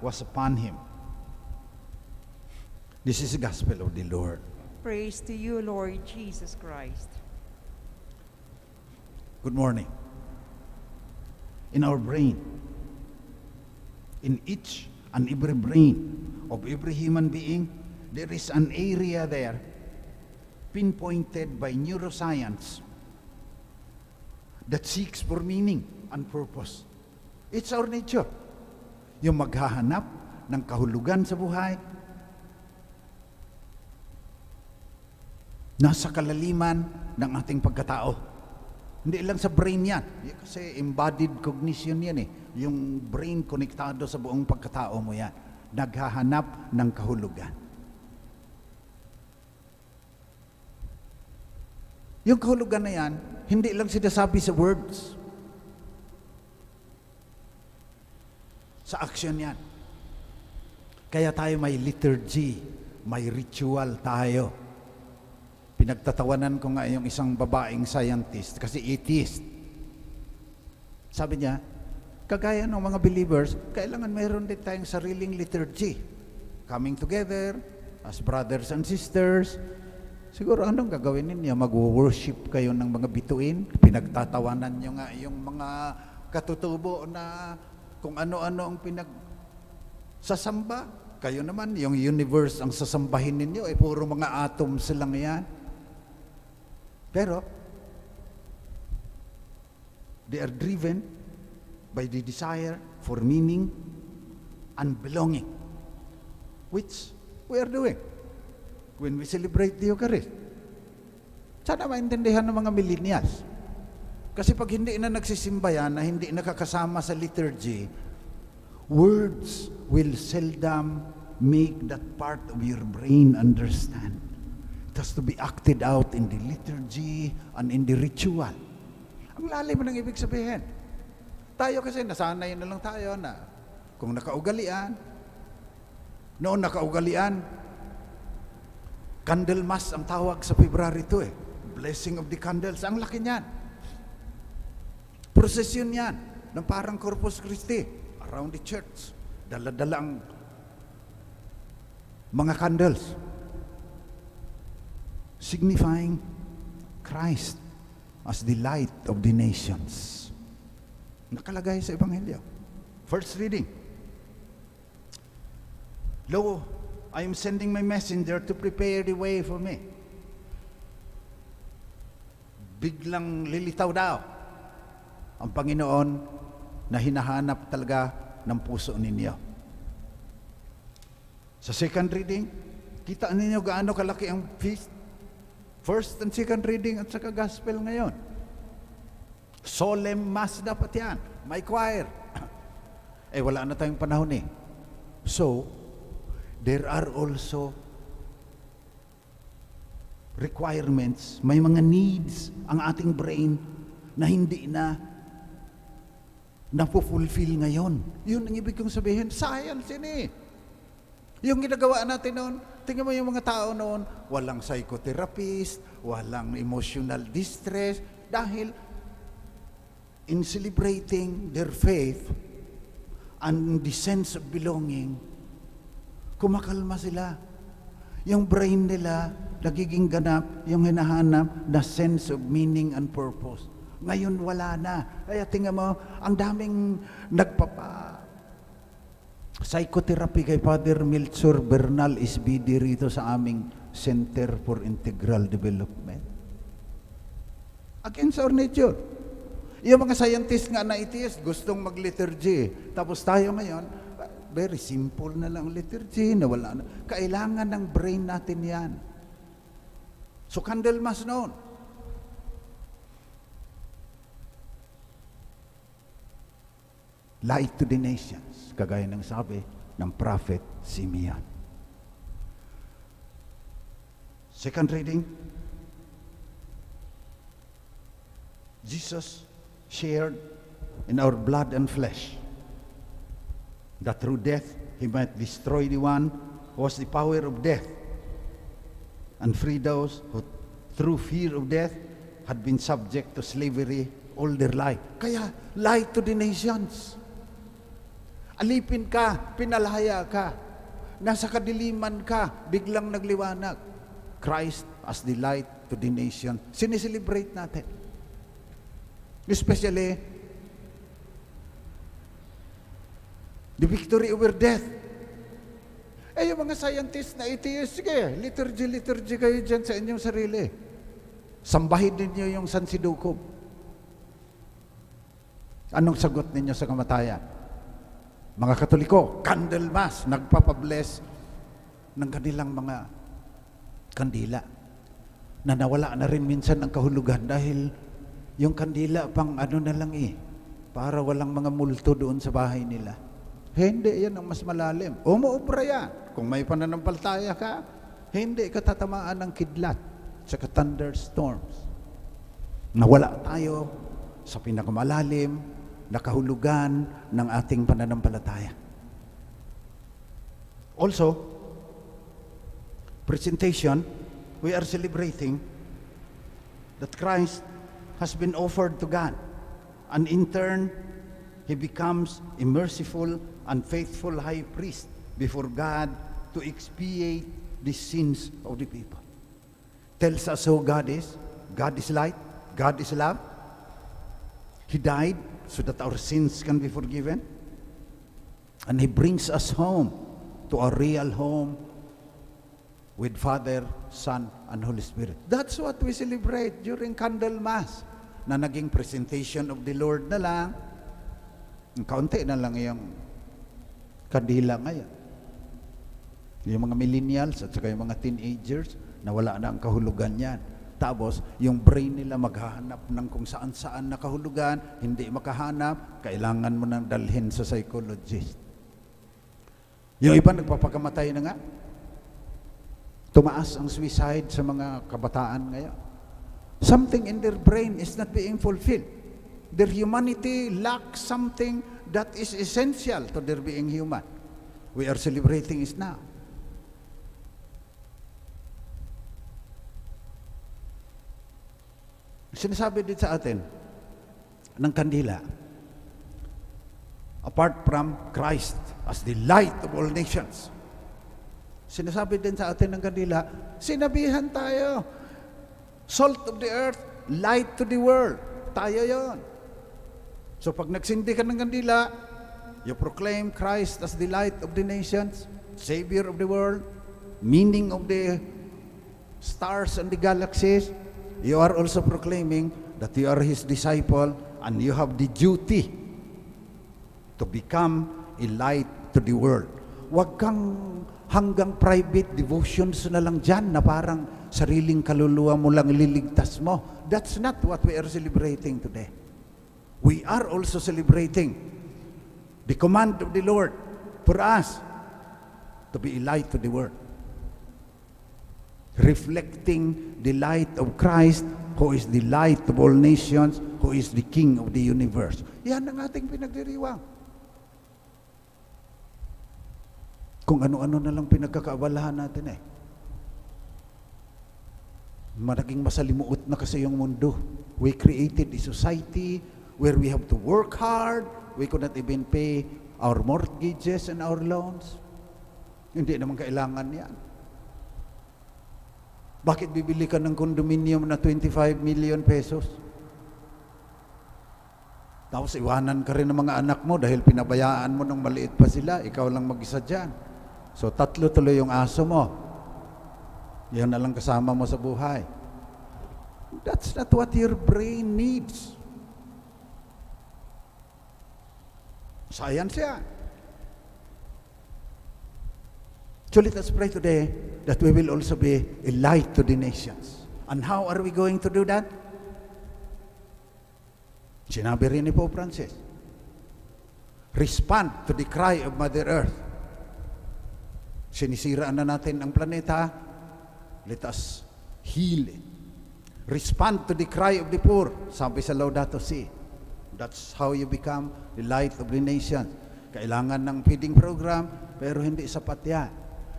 was upon him. This is the gospel of the Lord. Praise to you, Lord Jesus Christ. Good morning. In our brain, in each and every brain of every human being, there is an area there pinpointed by neuroscience that seeks for meaning and purpose. It's our nature. Yung maghahanap ng kahulugan sa buhay, nasa kalaliman ng ating pagkatao. Hindi lang sa brain yan. Kasi embodied cognition yan eh. Yung brain konektado sa buong pagkatao mo yan. Naghahanap ng kahulugan. Yung kahulugan na yan, hindi lang sinasabi sa words. Sa action yan. Kaya tayo may liturgy, may ritual tayo. Pinagtatawanan ko nga yung isang babaeng scientist kasi atheist. Sabi niya, kagaya ng mga believers, kailangan mayroon din tayong sariling liturgy. Coming together as brothers and sisters. Siguro anong gagawin ninyo? Mag-worship kayo ng mga bituin? Pinagtatawanan nyo nga yung mga katutubo na kung ano-ano ang sasamba. Kayo naman, yung universe ang sasambahin ninyo, puro mga atoms lang yan. Pero, they are driven by the desire for meaning and belonging, which we are doing when we celebrate the Eucharist. Sana maintindihan ng mga millennials. Kasi pag hindi na nagsisimba yan, na hindi nakakasama sa liturgy, words will seldom make that part of your brain understand. It has to be acted out in the liturgy and in the ritual. Ang lalim ng ibig sabihin. Tayo kasi nasanay na lang tayo na kung nakaugalian, noon nakaugalian, Candlemas ang tawag sa February 2 Blessing of the candles. Ang laki niyan. Prosesyon yan ng parang Corpus Christi around the church. Dala-dala ang mga candles signifying Christ as the light of the nations. Nakalagay sa Ebanghelyo. First reading. Lo, I am sending my messenger to prepare the way for me. Biglang lilitaw daw ang Panginoon na hinahanap talaga ng puso ninyo. Sa second reading, kita ninyo gaano kalaki ang feast. First and second reading at saka gospel ngayon. Solemn mass dapat yan. May choir. Wala na tayong panahon eh. So, there are also requirements, may mga needs ang ating brain na hindi na napufulfill ngayon. Yun ang ibig kong sabihin, science yun eh. Yung ginagawa natin noon, tingnan mo yung mga tao noon, walang psychotherapist, walang emotional distress, dahil in celebrating their faith and the sense of belonging, kumakalma sila. Yung brain nila, nagiging ganap, yung hinahanap na sense of meaning and purpose. Ngayon wala na. Kaya tingnan mo, ang daming psychotherapy kay Father Melchor Bernal SBD rito sa aming Center for Integral Development. Against our nature. Yung mga scientists nga na atheist, gustong mag-liturgy. Tapos tayo ngayon, very simple na lang liturgy, na wala na. Kailangan ng brain natin yan. So, Candlemas noon. Light to the nations, kagaya ng sabi ng prophet Simeon. Second reading, Jesus shared in our blood and flesh, that through death he might destroy the one who was the power of death, and free those who through fear of death had been subject to slavery all their life. Kaya, light to the nations. Alipin ka, pinalaya ka. Nasa kadiliman ka, biglang nagliwanag. Christ as the light to the nation. Sineselebrate natin. Especially, the victory over death. Eh, yung mga scientists na atheist, sige, liturgy kayo dyan sa inyong sarili. Sambahin ninyo yung San Sidukob. Anong sagot ninyo sa kamatayan? Mga Katoliko, candle mass, nagpapabless ng kanilang mga kandila. Na nawala na rin minsan ang kahulugan dahil yung kandila pang ano na lang para walang mga multo doon sa bahay nila. Hindi, yan ang mas malalim. Umuubra yan. Kung may pananampalataya ka, hindi ka tatamaan ng kidlat sa thunderstorms. Nawala tayo sa pinakamalalim na kahulugan ng ating pananampalataya. Also, presentation, we are celebrating that Christ has been offered to God. And in turn, He becomes a merciful and faithful high priest before God to expiate the sins of the people. Tells us who God is. God is light. God is love. He died so that our sins can be forgiven. And He brings us home to a real home with Father, Son, and Holy Spirit. That's what we celebrate during Candle Mass, na naging presentation of the Lord na lang. Kaunti na lang yung kandila ngayon. Yung mga millennials at saka yung mga teenagers na wala na ang kahulugan yan. Tapos, yung brain nila maghahanap ng kung saan-saan na kahulugan, hindi makahanap, kailangan mo nang dalhin sa psychologist. Yung iba nagpapakamatay na nga. Tumaas ang suicide sa mga kabataan ngayon. Something in their brain is not being fulfilled. Their humanity lacks something that is essential to their being human. We are celebrating it now. Sinasabi din sa atin ng kandila, apart from Christ as the light of all nations. Sinasabi din sa atin ng kandila, sinabihan tayo, salt of the earth, light to the world. Tayo yon. So pag nagsindi ka ng kandila, you proclaim Christ as the light of the nations, Savior of the world, meaning of the stars and the galaxies. You are also proclaiming that you are His disciple and you have the duty to become a light to the world. Huwag kang hanggang private devotions na lang dyan na parang sariling kaluluwa mo lang ililigtas mo. That's not what we are celebrating today. We are also celebrating the command of the Lord for us to be a light to the world, reflecting the light of Christ, who is the light of all nations, who is the King of the universe. Yan ang ating pinagdiriwang. Kung ano-ano na lang pinagkakaabalahan natin Naging masalimuot na kasi yung mundo. We created a society where we have to work hard. We could not even pay our mortgages and our loans. Hindi naman kailangan yan. Bakit bibili ka ng condominium na 25 million pesos? Tapos iwanan ka rin ng mga anak mo dahil pinabayaan mo nung maliit pa sila, ikaw lang mag-isa dyan. So 3 tuloy yung aso mo. Yan na lang kasama mo sa buhay. That's not what your brain needs. Science yan. So let us pray today that we will also be a light to the nations. And how are we going to do that? Sinabi rin ni Pope Francis, respond to the cry of Mother Earth. Sinisiraan na natin ang planeta, let us heal it. Respond to the cry of the poor, sabi sa Laudato Si. That's how you become the light of the nations. Kailangan ng feeding program, pero hindi sapat yan.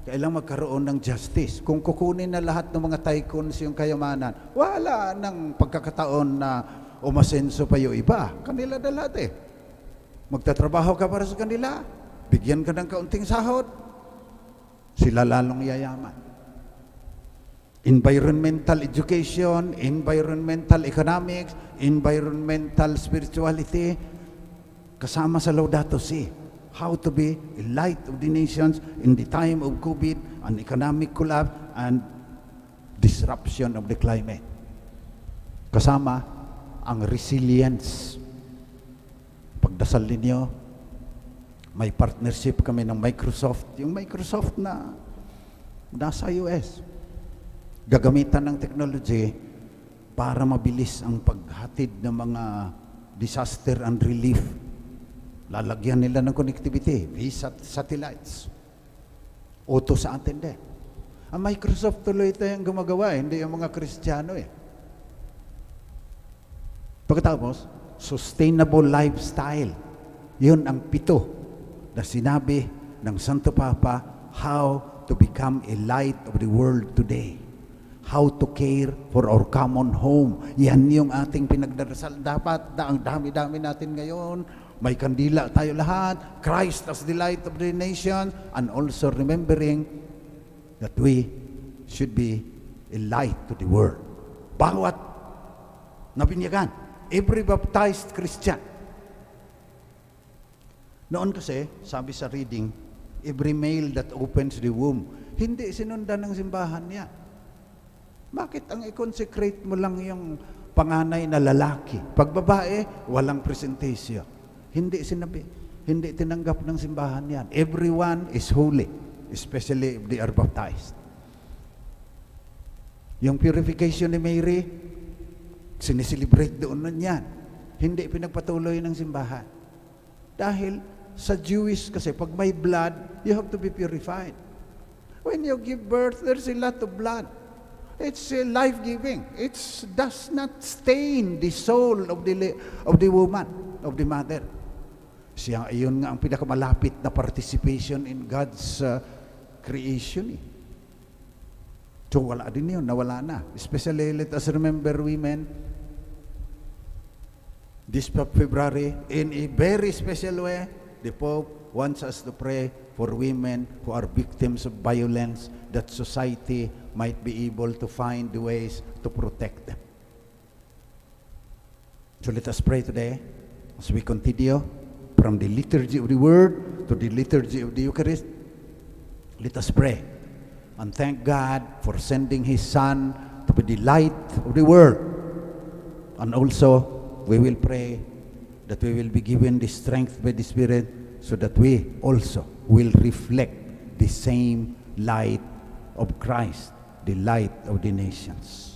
Kailangan magkaroon ng justice. Kung kukunin na lahat ng mga tycoons yung kayamanan, wala nang pagkakataon na umasenso pa yung iba. Kanila na lahat Magtatrabaho ka para sa kanila. bigyan ka ng kaunting sahod, sila lalong yayaman. Environmental education, environmental economics, environmental spirituality, kasama sa Laudato Si. How to be a light of the nations in the time of COVID and economic collapse and disruption of the climate. Kasama ang resilience. Pagdasal ninyo, may partnership kami ng Microsoft. Yung Microsoft na nasa US. Gagamitan ng technology para mabilis ang paghatid ng mga disaster and relief. Lalagyan nila ng connectivity, satellites. Uto sa atin din. Ang Microsoft tuloy ito yung gumagawa, hindi yung mga Kristiyano eh. Pagkatapos, sustainable lifestyle. Yun ang 7 na sinabi ng Santo Papa, how to become a light of the world today. How to care for our common home. Yan yung ating pinagdarasal. Dapat, ang dami-dami natin ngayon, may kandila tayo lahat, Christ as the light of the nation, and also remembering that we should be a light to the world. Bawat nabinyagan, every baptized Christian. Noon kasi, sabi sa reading, every male that opens the womb, hindi sinundan ng simbahan niya. Bakit ang i-consecrate mo lang yung panganay na lalaki? Pag babae, walang presentation. Hindi sinabi, hindi tinanggap ng simbahan yan. Everyone is holy, especially if they are baptized. Yung purification ni Mary, sineselebrate doon nun yan. Hindi pinagpatuloy ng simbahan. Dahil sa Jewish kasi, pag may blood, you have to be purified. When you give birth, there's a lot of blood. It's life-giving. It does not stain the soul of the woman, of the mother. Siya, iyon nga ang pinakamalapit na participation in God's creation. So wala din yun, nawala na. Especially, let us remember women, this February, in a very special way, the Pope wants us to pray for women who are victims of violence, that society might be able to find the ways to protect them. So let us pray today as we continue from the liturgy of the Word to the liturgy of the Eucharist. Let us pray and thank God for sending His Son to be the light of the world. And also, we will pray that we will be given the strength by the Spirit so that we also will reflect the same light of Christ, the light of the nations.